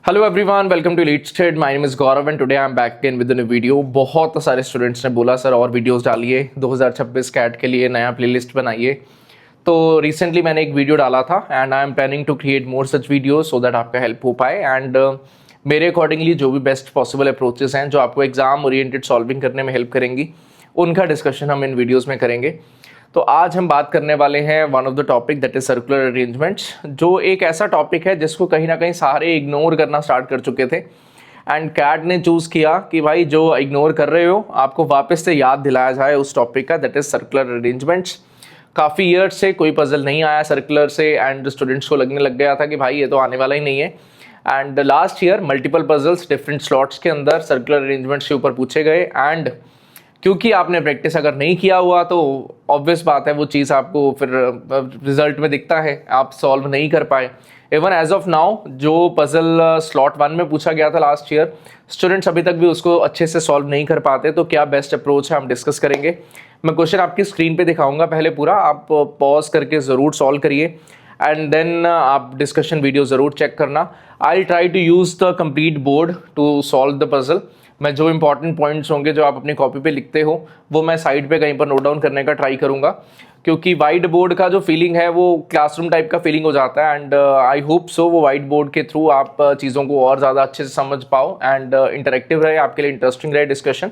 Hello everyone, welcome to Elite State. My name is Gaurav and today I am back again with a new video. बहुत सारे students ने बोला sir और videos डालिए, 2026 cat के लिए नया प्लेलिस्ट बनाइए। तो रिसेंटली मैंने एक वीडियो डाला था and I am planning to create more such videos so that आपका हेल्प हो पाए। एंड मेरे अकॉर्डिंगली जो भी बेस्ट पॉसिबल अप्रोचेस हैं जो आपको एग्जाम ओरिएंटेड सॉल्विंग करने में हेल्प करेंगी, उनका डिस्कशन हम इन वीडियोज़ में करेंगे। तो आज हम बात करने वाले हैं one of the topic that is circular arrangements, जो एक ऐसा टॉपिक है जिसको कहीं ना कहीं सारे इग्नोर करना स्टार्ट कर चुके थे। एंड कैट ने चूज़ किया कि भाई जो इग्नोर कर रहे हो आपको वापस से याद दिलाया जाए उस टॉपिक का, दैट इज सर्कुलर अरेंजमेंट्स। काफ़ी ईयर्स से कोई पजल नहीं आया सर्कुलर से एंड स्टूडेंट्स को लगने लग गया था कि भाई ये तो आने वाला ही नहीं है। And last year multiple puzzles different slots के अंदर सर्कुलर अरेंजमेंट्स के ऊपर पूछे गए। एंड क्योंकि आपने प्रैक्टिस अगर नहीं किया हुआ तो ऑब्वियस बात है वो चीज़ आपको फिर रिजल्ट में दिखता है, आप सॉल्व नहीं कर पाए। इवन एज ऑफ नाउ जो पजल स्लॉट 1 में पूछा गया था लास्ट ईयर, स्टूडेंट्स अभी तक भी उसको अच्छे से सॉल्व नहीं कर पाते। तो क्या बेस्ट अप्रोच है हम डिस्कस करेंगे। मैं क्वेश्चन आपकी स्क्रीन पे दिखाऊंगा पहले पूरा, आप पॉज करके ज़रूर सॉल्व करिए एंड देन आप डिस्कशन वीडियो ज़रूर चेक करना। I try to use the complete board to solve the puzzle. मैं जो इंपॉर्टेंट पॉइंट्स होंगे जो आप अपनी कॉपी पे लिखते हो वो मैं साइड पे कहीं पर नोट डाउन करने का ट्राई करूंगा, क्योंकि वाइट बोर्ड का जो फीलिंग है वो क्लासरूम टाइप का फीलिंग हो जाता है। एंड आई होप सो वो वाइट बोर्ड के थ्रू आप चीज़ों को और ज़्यादा अच्छे से समझ पाओ एंड इंटरेक्टिव रहे, आपके लिए इंटरेस्टिंग रहे डिस्कशन।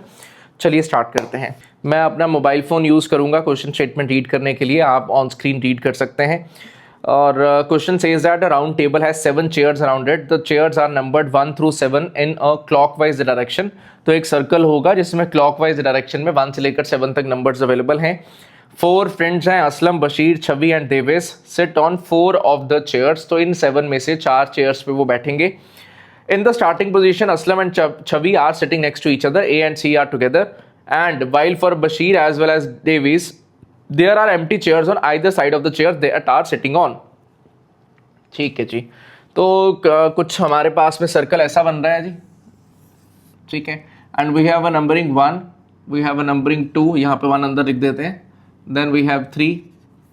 चलिए स्टार्ट करते हैं। मैं अपना मोबाइल फ़ोन यूज़ करूँगा क्वेश्चन स्टेटमेंट रीड करने के लिए, आप ऑन स्क्रीन रीड कर सकते हैं। और question says that a round table has 7 chairs around it, the chairs are numbered 1 through 7 in a clockwise direction. तो एक सर्कल होगा जिसमें क्लॉकवाइज डायरेक्शन में 1 से लेकर 7 तक नंबर्स अवेलेबल हैं। 4 फ्रेंड्स हैं, Aslam, Bashir, Chhavi and Devesh, sit on 4 of the chairs. तो इन 7 में से 4 चेयर्स पे वो बैठेंगे। In the starting position Aslam and Chhavi are sitting next to each other, A and C are together. And while for Bashir as well as Devesh there are empty chairs on either side of the chairs they are sitting on। ठीक है जी, तो कुछ हमारे पास में circle ऐसा बन रहा है जी, ठीक है। And we have a numbering 1, we have a numbering 2, यहाँ पे 1 अंदर लिख देते हैं। Then we have 3,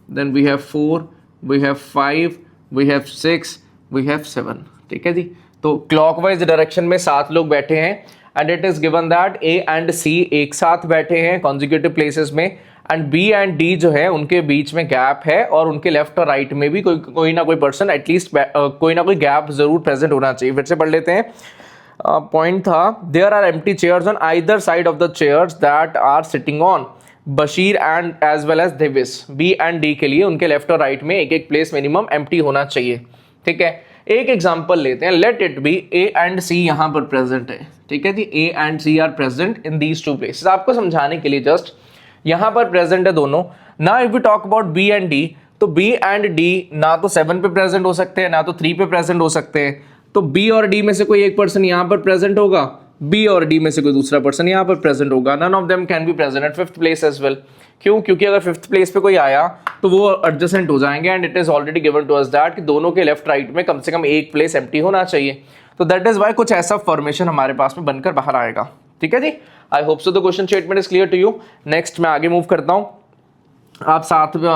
then we have 4, we have 5, we have 6, we have 7। ठीक है जी, तो क्लॉकवाइज डायरेक्शन में 7 लोग बैठे हैं and it is given that A and C एक साथ बैठे हैं कॉन्जिक्यूटिव प्लेसेस में, एंड बी एंड डी जो है उनके बीच में गैप है और उनके लेफ्ट और राइट में भी कोई ना कोई पर्सन एटलीस्ट कोई ना कोई गैप जरूर प्रेजेंट होना चाहिए। फिर से पढ़ लेते हैं। पॉइंट था there are empty chairs on either side of the chairs that are sitting on Bashir and as well as Devesh. B and D के लिए उनके लेफ्ट और राइट में एक एक प्लेस मिनिमम एम्प्टी होना चाहिए। ठीक है, एक एग्जाम्पल लेते हैं। Let it be A and C यहाँ पर प्रेजेंट है। ठीक है जी, A and C are present in these 2 places. आपको समझाने के लिए जस्ट यहां पर प्रेजेंट है दोनों। ना if we talk about B and D, तो बी एंड डी ना तो 7 पे प्रेजेंट हो सकते हैं ना तो 3 पे प्रेजेंट हो सकते हैं। तो बी और डी में से कोई एक पर्सन यहां पर प्रेजेंट होगा, बी और डी में से कोई दूसरा पर्सन यहां पर प्रेजेंट होगा। None of them can be present at 5th place as well. क्यों? क्योंकि अगर 5th प्लेस पे कोई आया तो वो एडजेसेंट हो जाएंगे and it is already given to us that कि दोनों के लेफ्ट राइट में कम से कम एक प्लेस एम्प्टी होना चाहिए। तो दैट इज वाई कुछ ऐसा फॉर्मेशन हमारे पास में बनकर बाहर आएगा। ठीक है जी, I hope so the question statement is clear to you. Next मैं आगे मूव करता हूं, आप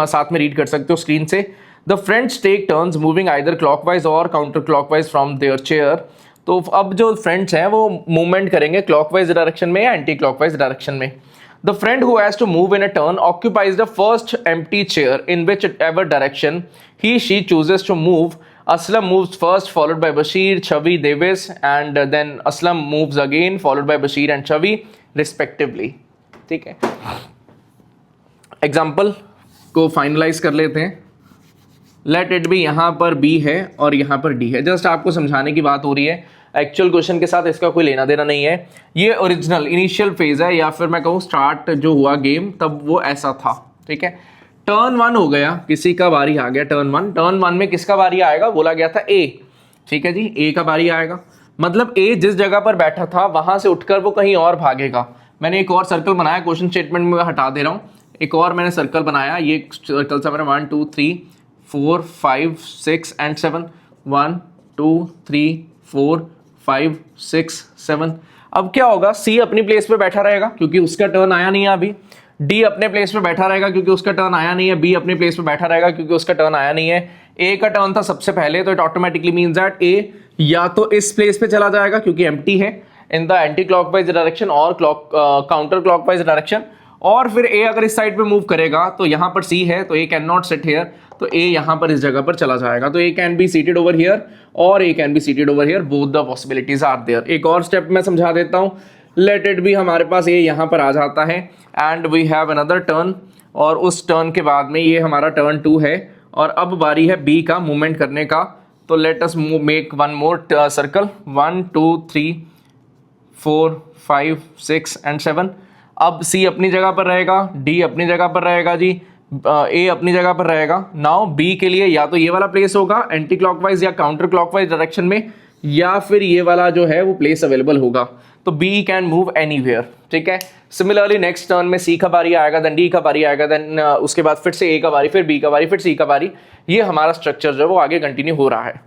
साथ में रीड कर सकते हो स्क्रीन से। The friends take turns moving either clockwise और counter clockwise from their chair. तो अब जो फ्रेंड्स हैं वो मूवमेंट करेंगे क्लॉकवाइज डायरेक्शन में या एंटी क्लॉकवाइज डायरेक्शन में। The friend who has to move in a turn occupies the first empty chair in whichever direction he she chooses to move. Aslam moves first, followed by Bashir, Chavi, Devis, and then Aslam moves again, followed by Bashir and Chavi, respectively. ठीक है, example को finalise कर लेते हैं। Let it B यहाँ पर B है और यहाँ पर D है। जस्ट आपको समझाने की बात हो रही है, एक्चुअल क्वेश्चन के साथ इसका कोई लेना देना नहीं है। ये ओरिजिनल इनिशियल फेज है या फिर मैं कहूँ स्टार्ट जो हुआ गेम तब वो ऐसा था। ठीक है, टर्न 1 हो गया, किसी का बारी आ गया टर्न 1। टर्न 1 में किसका बारी आएगा? बोला गया था ए। ठीक है जी, ए का बारी आएगा, मतलब ए जिस जगह पर बैठा था वहां से उठकर वो कहीं और भागेगा। मैंने एक और सर्कल बनाया, क्वेश्चन स्टेटमेंट में हटा दे रहा हूँ। एक और मैंने सर्कल बनाया, ये सर्कल था मेरा 1 2 3 4 5 6 एंड 7। 1 2 3 4 5 6 7। अब क्या होगा? सी अपनी प्लेस पे बैठा रहेगा क्योंकि उसका टर्न आया नहीं है अभी। डी अपने प्लेस पे बैठा रहेगा क्योंकि उसका टर्न आया नहीं है। बी अपने प्लेस पे बैठा रहेगा क्योंकि उसका टर्न आया नहीं है। ए का टर्न था सबसे पहले, तो इट ऑटोमेटिकली मींस दैट ए या तो इस प्लेस पे चला जाएगा क्योंकि एम्प्टी है in the anti clockwise direction और काउंटर क्लॉकवाइज डायरेक्शन, और फिर ए अगर इस साइड पे मूव करेगा तो यहाँ पर सी है तो A can not sit here, तो ए यहाँ पर इस जगह पर चला जाएगा, तो A can be seated over here और A can be seated over here, both the possibilities are there. एक और स्टेप मैं समझा देता हूँ, लेट इट बी हमारे पास ए यहाँ पर आ जाता है and we have another turn, और उस टर्न के बाद में ये हमारा टर्न 2 है और अब बारी है बी का मूवमेंट करने का, तो let us make one more circle, 1 2 3 4 5 6 and 7। अब सी अपनी जगह पर रहेगा, डी अपनी जगह पर रहेगा जी, ए अपनी जगह पर रहेगा। नाउ बी के लिए या तो ये वाला प्लेस होगा एंटी क्लॉकवाइज या काउंटर क्लॉकवाइज डायरेक्शन में, या फिर ये वाला जो है वो प्लेस अवेलेबल होगा, तो बी कैन मूव एनीवेयर, ठीक है। सिमिलरली नेक्स्ट टर्न में सी का बारी आएगा, देन डी का बारी आएगा, देन उसके बाद फिर से ए का बारी, फिर बी का बारी, फिर सी का बारी, ये हमारा स्ट्रक्चर जो है वो आगे कंटिन्यू हो रहा है।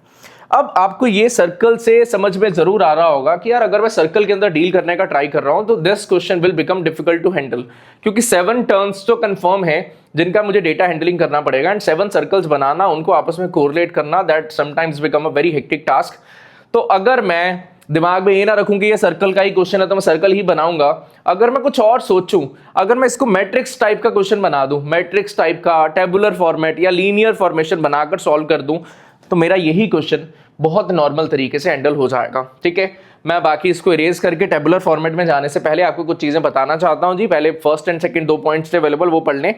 अब आपको ये सर्कल से समझ में जरूर आ रहा होगा कि यार अगर मैं सर्कल के अंदर डील करने का ट्राई कर रहा हूं तो this question will become difficult to handle, क्योंकि 7 टर्न्स तो कंफर्म है जिनका मुझे डेटा हैंडलिंग करना पड़ेगा, एंड 7 सर्कल्स बनाना, उनको आपस में कोरिलेट करना, that sometimes become a very hectic task. तो अगर मैं दिमाग में ये ना रखूं कि ये सर्कल का ही क्वेश्चन है तो मैं सर्कल ही बनाऊंगा, अगर मैं कुछ और सोचूं, अगर मैं इसको मैट्रिक्स टाइप का क्वेश्चन बना दूं, मैट्रिक्स टाइप का टेबुलर फॉर्मेट या लीनियर फॉर्मेशन बनाकर सॉल्व कर दूं, तो मेरा यही क्वेश्चन बहुत नॉर्मल तरीके से हैंडल हो जाएगा, ठीक है। मैं बाकी इसको इरेज करके टेबुलर फॉर्मेट में जाने से पहले आपको कुछ चीजें बताना चाहता हूं जी। पहले फर्स्ट एंड सेकंड 2 पॉइंट्स थे अवेलेबल, वो पढ़ लें।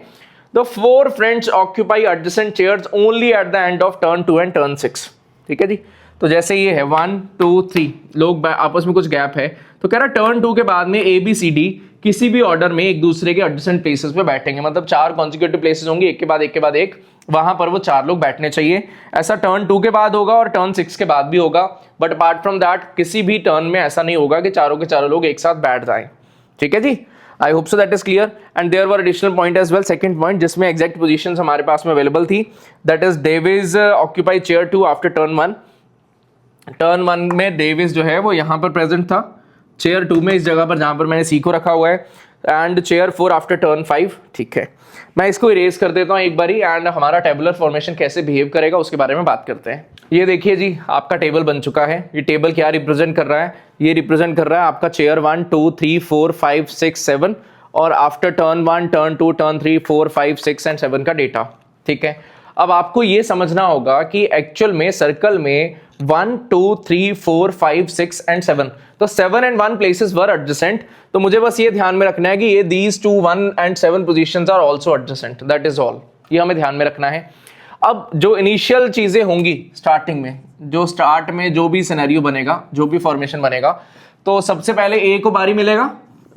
The 4 friends occupy adjacent chairs only eight the end of turn 2 and turn 6, ठीक है जी। तो जैसे ये है 1 2 3 लोग आपस में कुछ गैप है, तो कह रहा टर्न 2 के बाद में ए बी सी डी किसी भी ऑर्डर में एक दूसरे के एडजेसेंट प्लेसेस पे बैठेंगे, मतलब 4 कॉन्जिक्यूटिव प्लेसेस होंगे, एक के बाद एक के बाद एक, वहां पर वो 4 लोग बैठने चाहिए। ऐसा टर्न 2 के बाद होगा और टर्न 6 के बाद भी होगा, बट अपार्ट फ्रॉम दैट किसी भी टर्न में ऐसा नहीं होगा कि चारों के चारों लोग एक साथ बैठ जाएं, ठीक है जी। I hope so that is clear. And there were additional point as well, second point जिसमें एग्जैक्ट पोजीशंस हमारे पास में अवेलेबल थी, that is Davis occupy chair 2 after turn 1। Turn 1 में डेविस जो है वो यहाँ पर प्रेजेंट था, चेयर 2 में इस जगह पर जहां पर मैंने सी को रखा हुआ है, एंड चेयर 4 आफ्टर टर्न 5, ठीक है। मैं इसको इरेज कर देता हूं एक बारी, एंड हमारा टेबुलर फॉर्मेशन कैसे बिहेव करेगा उसके बारे में बात करते हैं। ये देखिए जी, आपका टेबल बन चुका है। ये टेबल क्या रिप्रेजेंट कर रहा है? ये रिप्रेजेंट कर रहा है आपका चेयर 1 2 3 4 5 6 7 और after turn 1 turn 2 turn 3 4 5 6 and 7 का डेटा, ठीक है। अब आपको ये समझना होगा कि एक्चुअल में सर्कल में 1 2 3 4 5 6 एंड 7, तो 7 and 1 places were adjacent, तो मुझे बस ये ध्यान में रखना है कि ये these 2 1 and 7 positions are also adjacent, that is all, ये हमें ध्यान में रखना है। अब जो इनिशियल चीजें होंगी स्टार्टिंग में, जो स्टार्ट में जो भी सिनेरियो बनेगा, जो भी फॉर्मेशन बनेगा, तो सबसे पहले ए को बारी मिलेगा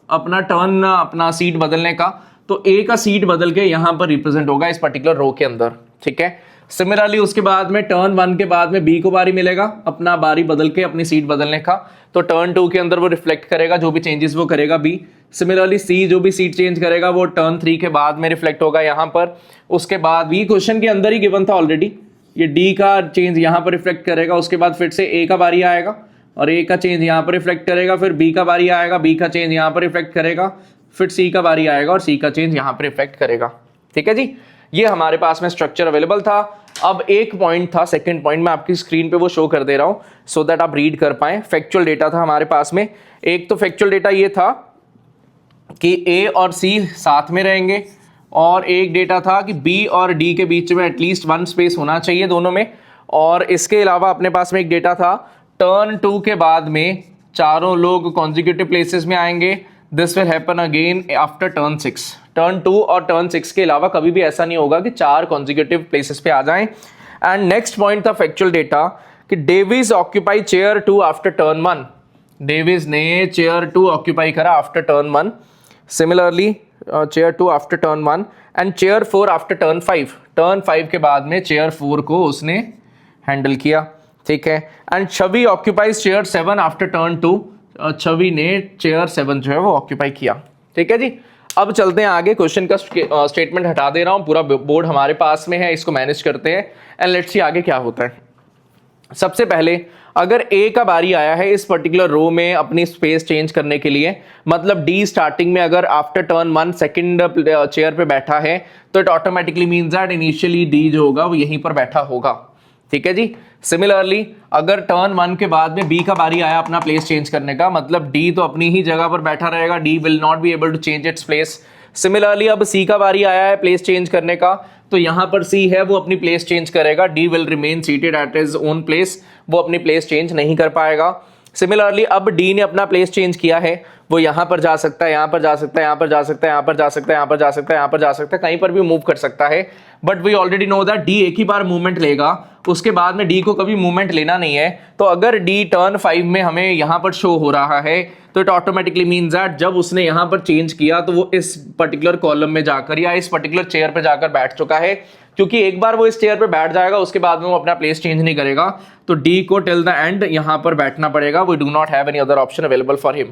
अपना टर्न, अपना सीट बदलने का, तो ए का सीट बदल के यहां पर रिप्रेजेंट होगा इस पर्टिकुलर रो के अंदर, ठीक है। सिमिलरली उसके बाद में टर्न 1 के बाद में बी को बारी मिलेगा अपना बारी बदल के अपनी सीट बदलने का, तो टर्न 2 के अंदर वो रिफ्लेक्ट करेगा जो भी चेंजेस वो करेगा बी। सिमिलरली सी जो भी सीट चेंज करेगा वो टर्न 3 के बाद में रिफ्लेक्ट होगा यहाँ पर। उसके बाद भी क्वेश्चन के अंदर ही गिवन था ऑलरेडी, ये डी का चेंज यहाँ पर रिफ्लेक्ट करेगा, उसके बाद फिर से ए का बारी आएगा और ए का चेंज यहाँ पर रिफ्लेक्ट करेगा, फिर बी का बारी आएगा, बी का चेंज यहाँ पर रिफ्लेक्ट करेगा, फिर सी का बारी आएगा और सी का चेंज यहाँ पर रिफ्लेक्ट करेगा, ठीक है जी। ये हमारे पास में स्ट्रक्चर अवेलेबल था। अब एक पॉइंट था, सेकंड पॉइंट मैं आपकी स्क्रीन पे वो शो कर दे रहा हूं सो दैट आप रीड कर पाएं। फैक्चुअल डेटा था हमारे पास में। एक तो फैक्चुअल डेटा ये था कि ए और सी साथ में रहेंगे, और एक डेटा था कि बी और डी के बीच में एटलीस्ट 1 स्पेस होना चाहिए दोनों में, और इसके अलावा अपने पास में एक डेटा था टर्न 2 के बाद में चारों लोग कॉन्जिक्यूटिव प्लेसेस में आएंगे। This will happen again after turn 6। Turn 2 और टर्न 6 के अलावा कभी भी ऐसा नहीं होगा कि 4 कॉन्जिक्यूटिव प्लेसेस पे आ जाएं। एंड नेक्स्ट पॉइंट था फैक्चुअल डेटा कि Davis occupy chair 2 after turn 1। Davis ने चेयर 2 ऑक्यूपाई करा after turn 1। Similarly chair 2 after turn 1 and chair 4 after turn 5। Turn 5 के बाद में चेयर 4 को उसने हैंडल किया, ठीक है। And Chhavi occupies chair 7 after turn 2। छवि ने चेयर 7 जो है वो ऑक्यूपाई किया, ठीक है जी। अब चलते हैं आगे। क्वेश्चन का स्टेटमेंट हटा दे रहा हूं, पूरा बोर्ड हमारे पास में है, इसको मैनेज करते हैं एंड लेट्स सी आगे क्या होता है। सबसे पहले अगर ए का बारी आया है इस पर्टिकुलर रो में अपनी स्पेस चेंज करने के लिए, मतलब डी स्टार्टिंग में अगर आफ्टर टर्न 1 सेकंड चेयर पे बैठा है, तो it automatically means that initially D जो होगा वो यहीं पर बैठा होगा, ठीक है जी। सिमिलरली अगर टर्न 1 के बाद में बी का बारी आया अपना प्लेस चेंज करने का, मतलब डी तो अपनी ही जगह पर बैठा रहेगा, D will not be able to change its place. Similarly अब सी का बारी आया है प्लेस चेंज करने का, तो यहां पर सी है वो अपनी प्लेस चेंज करेगा, D will remain seated at his own place, वो अपनी प्लेस चेंज नहीं कर पाएगा। सिमिलरली अब डी ने अपना प्लेस चेंज किया है, वो यहां पर जा सकता है, यहां पर जा सकता है, यहां पर जा सकता है, यहां पर जा सकता है, यहां पर जा सकता है, यहां पर जा सकता है, कहीं पर भी मूव कर सकता है। But we already know that D एक ही बार मूवमेंट लेगा, उसके बाद में डी को कभी मूवमेंट लेना नहीं है। तो अगर डी टर्न 5 में हमें यहां पर शो हो रहा है, तो इट ऑटोमेटिकली मीन्स दैट जब उसने यहां पर चेंज किया तो वो इस पर्टिकुलर कॉलम में जाकर या इस पर्टिकुलर चेयर पे जाकर बैठ चुका है, क्योंकि एक बार वो इस चेयर पे बैठ जाएगा उसके बाद में वो अपना प्लेस चेंज नहीं करेगा। तो डी को टिल द एंड यहां पर बैठना पड़ेगा। We do not have any other option available for him.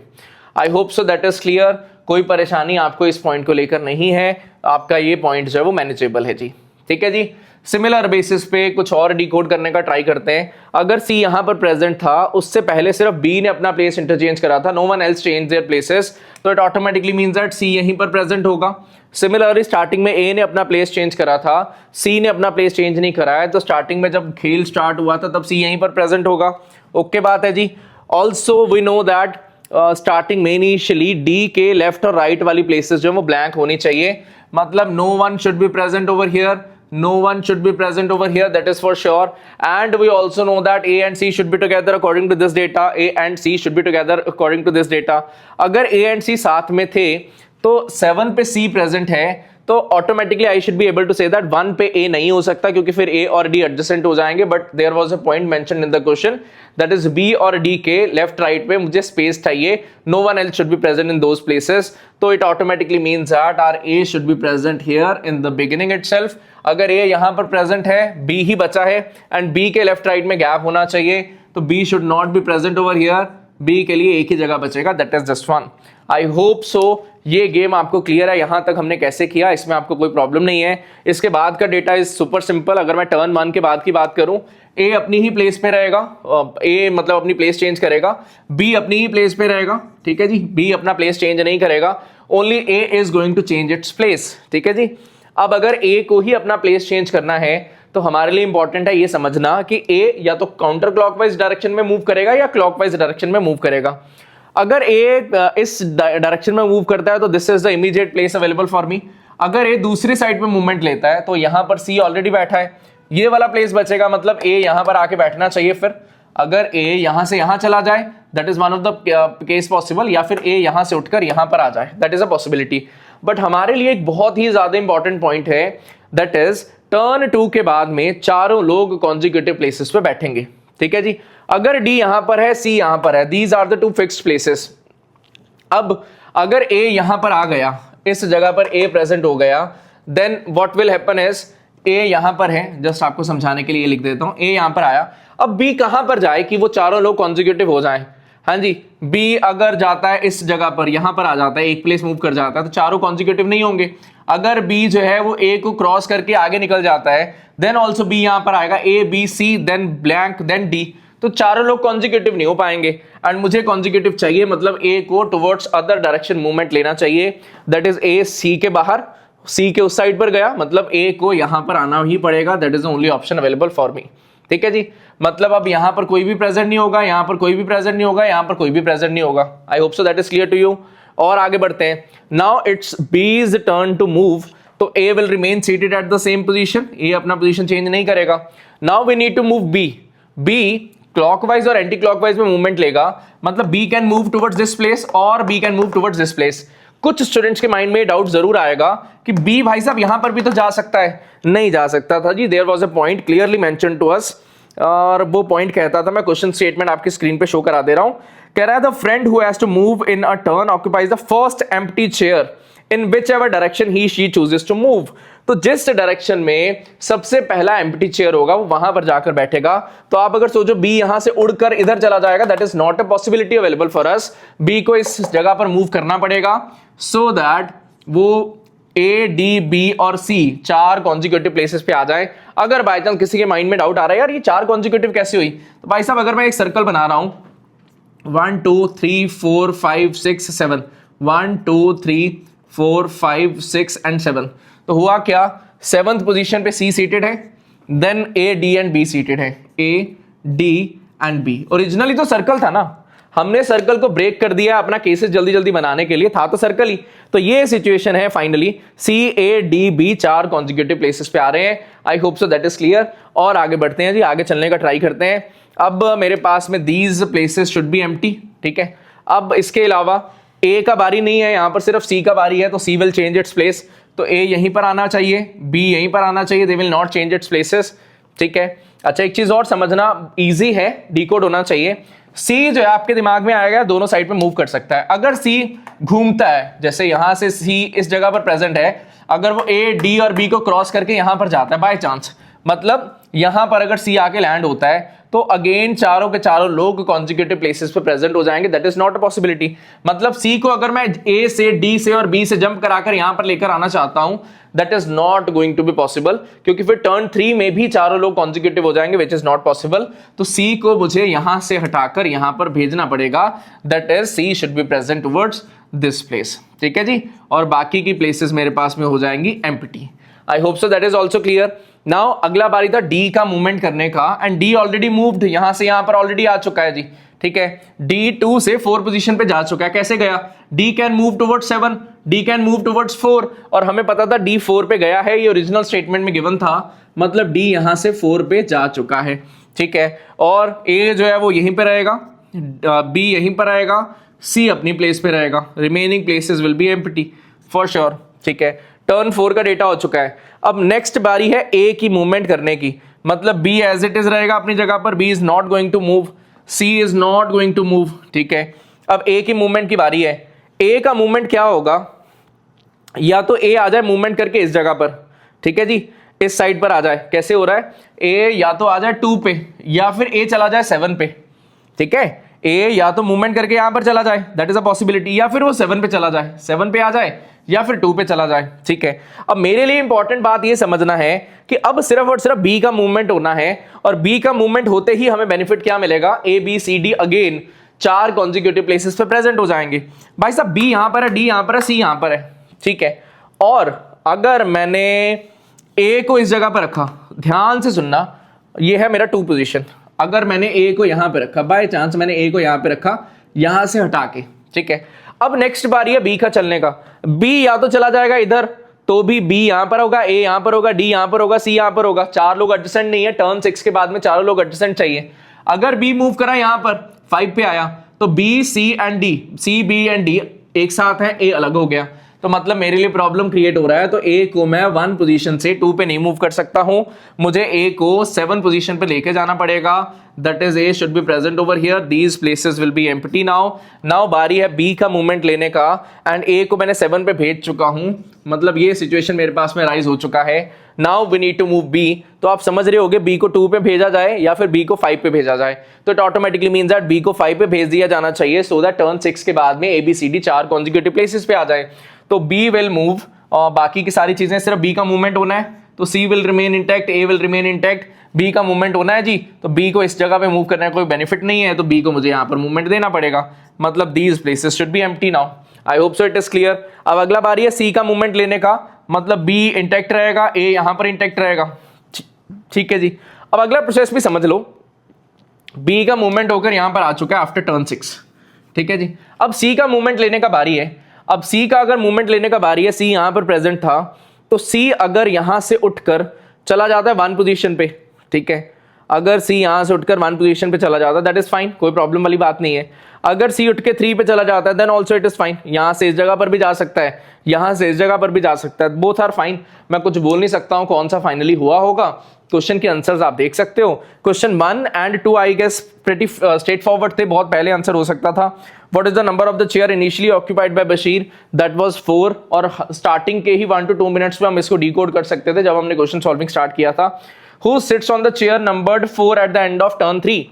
I hope so that is clear. कोई परेशानी आपको इस पॉइंट को लेकर नहीं है, आपका ये पॉइंट जो है वो मैनेजेबल है जी। ठीक है जी। सिमिलर बेसिस पे कुछ और डिकोड करने का ट्राई करते हैं। अगर सी यहां पर प्रेजेंट था, उससे पहले सिर्फ बी ने अपना प्लेस इंटरचेंज करा था, no one else change their places, तो it automatically means that C यहीं पर प्रेजेंट होगा। सिमिलरली स्टार्टिंग में ए ने अपना प्लेस चेंज करा था, सी ने अपना प्लेस चेंज नहीं करा है, तो स्टार्टिंग में जब खेल स्टार्ट हुआ था तब सी यहीं पर प्रेजेंट होगा। ओके बात है जी। Also we know that starting में इनिशियली डी के लेफ्ट और राइट वाली प्लेसेस जो वो ब्लैंक होनी चाहिए, मतलब no one should be present over here, no one should be present over here, that is for sure. And we also know that A and C should be together according to this data. A and C should be together according to this data. अगर A and C साथ में थे तो 7 पे C present है, तो automatically I should be able to say that 1 पे A नहीं हो सकता, क्योंकि फिर A और D एडजेसेंट हो जाएंगे। But there was a point mentioned in the question, that is B और D के लेफ्ट राइट पे मुझे स्पेस चाहिए, no one else should be present in those places, तो it automatically means that are A should be present here in the beginning itself. अगर A यहां पर present है, B ही बचा है एंड B के लेफ्ट राइट में गैप होना चाहिए, तो B should not be present over here, B के लिए एक ही जगह बचेगा, that is just 1। I hope सो ये गेम आपको क्लियर है। यहां तक हमने कैसे किया, इसमें आपको कोई प्रॉब्लम नहीं है। इसके बाद का डेटा इज सुपर सिंपल। अगर मैं टर्न 1 के बाद की बात करूं, A अपनी ही प्लेस पे रहेगा, A मतलब अपनी प्लेस चेंज करेगा, B अपनी ही प्लेस पे रहेगा, ठीक है जी। B अपना प्लेस चेंज नहीं करेगा, only A is going to change its place, ठीक है जी। अब अगर A को ही अपना प्लेस चेंज करना है, तो हमारे लिए इंपॉर्टेंट है ये समझना कि A या तो काउंटर क्लॉकवाइज डायरेक्शन में मूव करेगा या क्लॉकवाइज डायरेक्शन में मूव करेगा। अगर A इस डायरेक्शन में मूव करता है तो this is the immediate place available for me. अगर A दूसरी साइड पे मूवमेंट लेता है तो यहां पर C ऑलरेडी बैठा है, ये वाला प्लेस बचेगा, मतलब A यहां पर आके बैठना चाहिए। फिर अगर A यहां से यहां चला जाए, that is one of the case possible, या फिर A यहां से उठकर यहां पर आ जाए, that is a possibility. But हमारे लिए एक बहुत ही ज्यादा इंपॉर्टेंट पॉइंट है, दैट इज टर्न 2 के बाद में चारों लोग कॉन्जिक्यूटिव प्लेसेस पे बैठेंगे, ठीक है जी। अगर D यहां पर है, C यहां पर है, these are the 2 fixed places. अब अगर A यहां पर आ गया, इस जगह पर A प्रेजेंट हो गया, then what will happen is A यहां पर है, जस्ट आपको समझाने के लिए लिख देता हूं, A यहां पर आया। अब B कहां पर जाए कि वो चारों लोग कॉन्जिक्यूटिव हो जाएं? हाँ जी, B अगर जाता है इस जगह पर, यहां पर आ जाता है, एक प्लेस मूव कर जाता है, तो चारों कॉन्जिक्यूटिव नहीं होंगे। अगर B जो है वो A को क्रॉस करके आगे निकल जाता है, देन ऑल्सो B यहां पर आएगा, A B C then blank then D, तो चारों लोग कॉन्जिक्यूटिव नहीं हो पाएंगे। एंड मुझे कॉन्जिक्यूटिव चाहिए, मतलब A को टुवर्ड्स अदर डायरेक्शन मूवमेंट लेना चाहिए, दैट इज A C के बाहर, C के उस साइड पर गया, मतलब A को यहां पर आना ही पड़ेगा, that is the only option available for me, ठीक है जी। मतलब अब यहां पर कोई भी प्रेजेंट नहीं होगा, यहां पर कोई भी प्रेजेंट नहीं होगा, यहां पर कोई भी प्रेजेंट नहीं होगा। I hope so that is clear to you. और आगे बढ़ते हैं। Now it's B's turn to move, तो A will remain seated at the same position, A अपना पोजीशन चेंज नहीं करेगा। Now we need to move B clockwise और anti clockwise में मूवमेंट लेगा, मतलब B can move towards this place और B can move towards this place. कुछ students के माइंड में डाउट जरूर आएगा कि B भाई साहब यहां पर भी तो जा सकता है, नहीं जा सकता था जी। There was a point clearly mention to us, और वो पॉइंट कहता था, मैं क्वेश्चन स्टेटमेंट आपकी स्क्रीन पे शो करा दे रहा हूं। कह रहा है the friend who has to move in a turn occupies the first empty chair in whichever direction he she chooses to move. तो जिस डायरेक्शन में सबसे पहला एम्प्टी चेयर होगा वो वहां पर जाकर बैठेगा। तो आप अगर सोचो B यहां से उड़कर इधर चला जाएगा, that is not a possibility available for us. B को इस जगह पर मूव करना पड़ेगा सो दैट वो A, D, B और C चार कॉन्जिक्यूटिव प्लेसेस पे आ जाए। अगर बाय चांस किसी के माइंड में डाउट आ रहा है यार ये चार कॉन्जिक्यूटिव कैसे हुई, तो भाई साहब अगर मैं एक सर्कल बना रहा हूं 1 2 3 4 5 6 7, 1 2 3 4 5 6 एंड 7, तो हुआ क्या, 7th पोजीशन पे C सीटेड है, then A D and B seated है, A D and B. Originally तो सर्कल था ना, हमने सर्कल को ब्रेक कर दिया अपना केसेस जल्दी जल्दी बनाने के लिए, था तो सर्कल ही। तो ये सिचुएशन है finally, C A D B 4 consecutive places पे आ रहे हैं। I hope so that is clear. और आगे बढ़ते हैं जी, आगे चलने का ट्राई करते हैं। अब मेरे पास में these places should be empty, ठीक है। अब इसके अलावा ए का बारी नहीं है, यहां पर सिर्फ सी का बारी है, तो C will change its place. तो ए यहीं पर आना चाहिए, बी यहीं पर आना चाहिए, they will not change it's places, ठीक है। अच्छा, एक चीज और समझना इजी है, डिकोड होना चाहिए। सी जो है आपके दिमाग में आएगा, दोनों साइड पे मूव कर सकता है। अगर सी घूमता है, जैसे यहां से सी इस जगह पर प्रेजेंट है, अगर वो ए डी और बी को क्रॉस करके यहां पर जाता है बाय चांस, मतलब यहां पर अगर सी आके लैंड होता है, तो अगेन चारों के चारों लोग कॉन्जिक्यूटिव प्लेसेस पे प्रेजेंट हो जाएंगे। That is not a possibility. मतलब सी को अगर मैं ए से डी से और बी से जंप कराकर यहां पर लेकर आना चाहता हूं, that is not going to be possible, क्योंकि फिर टर्न 3 में भी चारों लोग कॉन्जिक्यूटिव हो जाएंगे, विच इज नॉट पॉसिबल। तो सी को मुझे यहां से हटाकर यहां पर भेजना पड़ेगा, that is C should be present towards this place, ठीक है जी। और बाकी की प्लेसेस मेरे पास में हो जाएंगी empty. I hope so that is also clear. Now अगला बारी था डी का मूवमेंट करने का, एंड डी ऑलरेडी मूव्ड, यहां से यहां पर ऑलरेडी आ चुका है जी, ठीक है। डी 2 से 4 पोजीशन पे जा चुका है। कैसे गया? D can move towards 7, D can move towards 4, और हमें पता था डी 4 पे गया है, ये ओरिजिनल स्टेटमेंट में गिवन था, मतलब डी यहां से 4 पे जा चुका है, ठीक है। और ए जो है वो यहीं पे रहेगा, बी यहीं पर आएगा, सी अपनी प्लेस पे रहेगा, remaining places will be empty for sure, ठीक है। टर्न 4 का डेटा हो चुका है। अब नेक्स्ट बारी है ए की मूवमेंट करने की, मतलब बी एज इट इज रहेगा अपनी जगह पर, B is not going to move, C is not going to move, ठीक है। अब ए की मूवमेंट की बारी है। ए का मूवमेंट क्या होगा? या तो ए आ जाए मूवमेंट करके इस जगह पर, ठीक है जी, इस साइड पर आ जाए। कैसे हो रहा है? ए या तो आ जाए 2 पे, या फिर ए चला जाए 7 पे, ठीक है। ए या तो मूवमेंट करके यहां पर चला जाए, दैट इज अ पॉसिबिलिटी, या फिर वो 7 पे चला जाए, 7 पे आ जाए, या फिर 2 पे चला जाए, ठीक है। अब मेरे लिए इंपॉर्टेंट बात ये समझना है कि अब सिर्फ और सिर्फ बी का मूवमेंट होना है, और बी का मूवमेंट होते ही हमें बेनिफिट क्या मिलेगा? A B C D again 4 consecutive places पे प्रेजेंट हो जाएंगे। भाई साहब बी यहां पर है, डी यहां पर है, सी यहां पर है, ठीक है। और अगर मैंने ए को इस जगह पर रखा, ध्यान से सुनना, ये है मेरा 2 पोजीशन, अगर मैंने ए को यहां पे रखा, बाय चांस मैंने ए को यहां पे रखा, यहां से हटा के, ठीक है। अब नेक्स्ट बारी है बी का चलने का। बी या तो चला जाएगा इधर, तो भी बी यहां पर होगा, ए यहां पर होगा, डी यहां पर होगा, सी यहां पर होगा। 4 लोग एडजेसेंट नहीं है, टर्न 6 के बाद में चारों लोग एडजेसेंट चाहिए। अगर बी मूव करा यहां पर 5 पे आया, तो B C and D, C B and D एक साथ है, ए अलग हो गया, तो मतलब मेरे लिए प्रॉब्लम क्रिएट हो रहा है। तो ए को मैं 1 पोजीशन से 2 पे नहीं मूव कर सकता हूं, मुझे ए को 7 पोजीशन पे लेके जाना पड़ेगा। That is a should be present over here, these places will be empty now बारी है बी का मूवमेंट लेने का, एंड ए को मैंने 7 पे भेज चुका हूं, मतलब ये सिचुएशन मेरे पास में राइज हो चुका है। Now we need to move B, तो आप समझ रहे होगे बी को 2 पे भेजा जाए या फिर बी को 5 पे भेजा जाए, तो it automatically means that B को 5 पे भेज दिया जाना चाहिए, सो दैट टर्न 6 के बाद में A B C D 4 consecutive places पे आ जाए। तो बी विल मूव, और बाकी की सारी चीजें सिर्फ बी का मूवमेंट होना है, तो C will remain intact, A will remain intact, B का मूवमेंट होना है जी, तो बी को इस जगह पे मूव करने का कोई बेनिफिट नहीं है, तो बी को मुझे यहां पर मूवमेंट देना पड़ेगा, मतलब these places should be empty now. I hope so it is clear. अब अगला बारी है सी का मूवमेंट लेने का, मतलब बी इंटैक्ट रहेगा, ए यहां पर इंटैक्ट रहेगा, ठीक है जी। अब अगला प्रोसेस भी समझ लो, बी का मूवमेंट होकर यहां पर आ चुका है आफ्टर टर्न 6, ठीक है जी। अब सी का मूवमेंट लेने का बारी है। अब सी का अगर मूवमेंट लेने का बारी है, सी यहां पर प्रेजेंट था, तो सी अगर यहां से उठकर चला जाता है 1 पोजीशन पे, ठीक है, अगर सी यहां से उठकर 1 पोजीशन पे चला जाता है, दैट इज फाइन, कोई प्रॉब्लम वाली बात नहीं है। अगर सी उठ के 3 पे चला जाता है, then also it is fine, यहां से इस जगह पर भी जा सकता है, यहां से इस जगह पर भी जा सकता है, बोथ आर फाइन। मैं कुछ बोल नहीं सकता हूं कौन सा फाइनली हुआ होगा। क्वेश्चन के आंसर्स आप देख सकते हो, question 1 and 2 I guess pretty straightforward थे, बहुत पहले आंसर हो सकता था। What is the number of the chair initially occupied by Bashir? That was 4, और स्टार्टिंग के ही 1 to 2 मिनट्स में हम इसको डिकोड कर सकते थे जब हमने क्वेश्चन सॉल्विंग स्टार्ट किया था। Who sits on the chair numbered 4 eight the end of turn 3?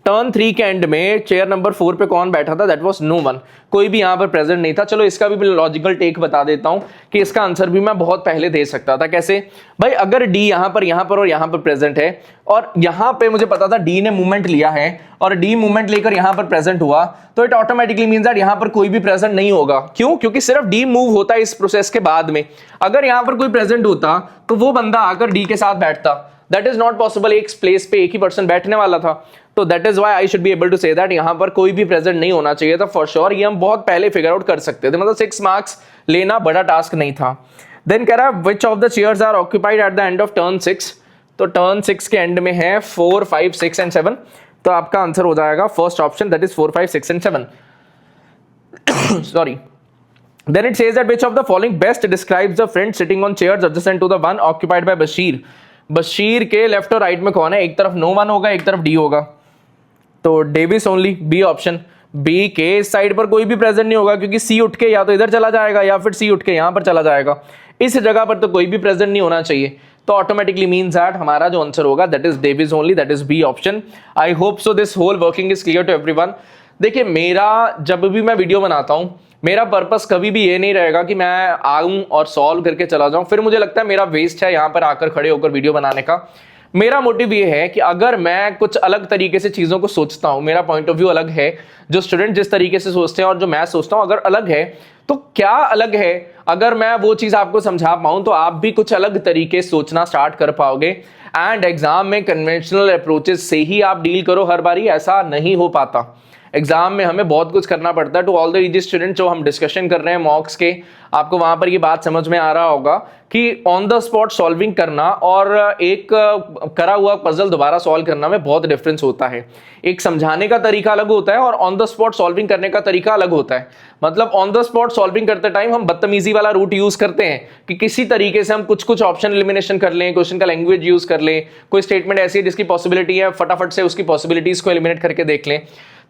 Turn 3 के एंड में चेयर नंबर 4 पे कौन बैठा था? दैट वाज नो वन, कोई भी यहां पर प्रेजेंट नहीं था। चलो इसका भी लॉजिकल टेक बता देता हूं कि इसका आंसर भी मैं बहुत पहले दे सकता था। कैसे भाई? अगर डी यहां पर और यहां पर प्रेजेंट है, और यहां पे मुझे पता था डी ने मूवमेंट लिया है, और डी मूवमेंट लेकर यहां पर प्रेजेंट हुआ, तो इट ऑटोमेटिकली मींस दैट यहां पर कोई भी प्रेजेंट नहीं होगा। क्यों? क्योंकि सिर्फ डी मूव होता है इस प्रोसेस के बाद में। अगर यहां पर कोई प्रेजेंट होता तो वो बंदा आकर डी के साथ बैठता, दैट इज नॉट पॉसिबल, एक प्लेस पे एक ही पर्सन बैठने वाला था, तो that is why I should be able to say that यहाँ पर कोई भी प्रेजेंट नहीं होना चाहिए था फॉर श्योर। ये हम बहुत पहले फिगर आउट कर सकते थे, मतलब 6 मार्क्स लेना बड़ा टास्क नहीं था। देन कह रहा है which of the chairs are occupied at the end of turn 6, तो टर्न 6 के एंड में है 4, 5, 6 एंड 7, तो आपका आंसर हो जाएगा first option, that is 4, 5, 6 and 7। Sorry. Then it says that which of the following best describes the friend sitting on chairs adjacent to the one occupied by Bashir। Bashir के left और right में कौन है, एक तरफ no one होगा, एक तरफ डी होगा, तो डेविस ओनली, बी ऑप्शन। बी के इस साइड पर कोई भी प्रेजेंट नहीं होगा क्योंकि सी उठ के या तो इधर चला जाएगा या फिर सी उठ के यहां पर चला जाएगा, इस जगह पर तो कोई भी प्रेजेंट नहीं होना चाहिए, तो ऑटोमेटिकली मीन्स दैट हमारा जो आंसर होगा that is Devesh only, that is B option. I hope so this whole working is clear to everyone. देखिए मेरा जब भी मैं वीडियो बनाता हूं, मेरा पर्पस कभी भी ये नहीं रहेगा कि मैं आऊं और सॉल्व करके चला जाऊं, फिर मुझे लगता है मेरा वेस्ट है यहां पर आकर खड़े होकर वीडियो बनाने का। मेरा मोटिव ये है कि अगर मैं कुछ अलग तरीके से चीजों को सोचता हूं, मेरा पॉइंट ऑफ व्यू अलग है, जो स्टूडेंट जिस तरीके से सोचते हैं और जो मैं सोचता हूं अगर अलग है, तो क्या अलग है, अगर मैं वो चीज आपको समझा पाऊं तो आप भी कुछ अलग तरीके सोचना स्टार्ट कर पाओगे। एंड एग्जाम में कन्वेंशनल अप्रोचेस से ही आप डील करो हर बारी, ऐसा नहीं हो पाता। एग्जाम में हमें बहुत कुछ करना पड़ता है। To all the easy student जो हम डिस्कशन कर रहे हैं मॉक्स के, आपको वहां पर ये बात समझ में आ रहा होगा कि ऑन द स्पॉट सॉल्विंग करना और एक करा हुआ पजल दोबारा सॉल्व करना में बहुत डिफरेंस होता है। एक समझाने का तरीका अलग होता है और ऑन द स्पॉट सॉल्विंग करने का तरीका अलग होता है। मतलब ऑन द स्पॉट सॉल्विंग करते टाइम हम बदतमीजी वाला रूट यूज करते हैं कि किसी तरीके से हम कुछ ऑप्शन एलिमिनेशन कर लें, क्वेश्चन का लैंग्वेज यूज कर लें, कोई स्टेटमेंट ऐसी है जिसकी पॉसिबिलिटी है फटाफट से उसकी पॉसिबिलिटीज को एलिमिनेट करके देख लें,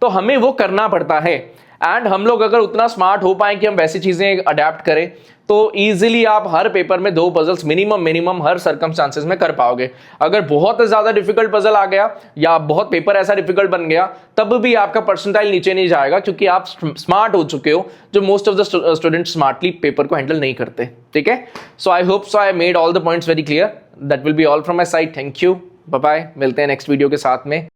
तो हमें वो करना पड़ता है। एंड हम लोग अगर उतना स्मार्ट हो पाए कि हम वैसी चीजें अडेप्ट करें तो इजीली आप हर पेपर में 2 पजल्स मिनिमम हर सर्कमस्टांसेस में कर पाओगे। अगर बहुत ज्यादा डिफिकल्ट पजल आ गया या बहुत पेपर ऐसा डिफिकल्ट बन गया तब भी आपका परसेंटाइल नीचे नहीं जाएगा क्योंकि आप स्मार्ट हो चुके हो, जो most of the student smartly paper को हैंडल नहीं करते। ठीक है, so I hope so I made all the points very clear. That will be all from my side. Thank you, bye bye, मिलते हैं नेक्स्ट वीडियो के साथ में।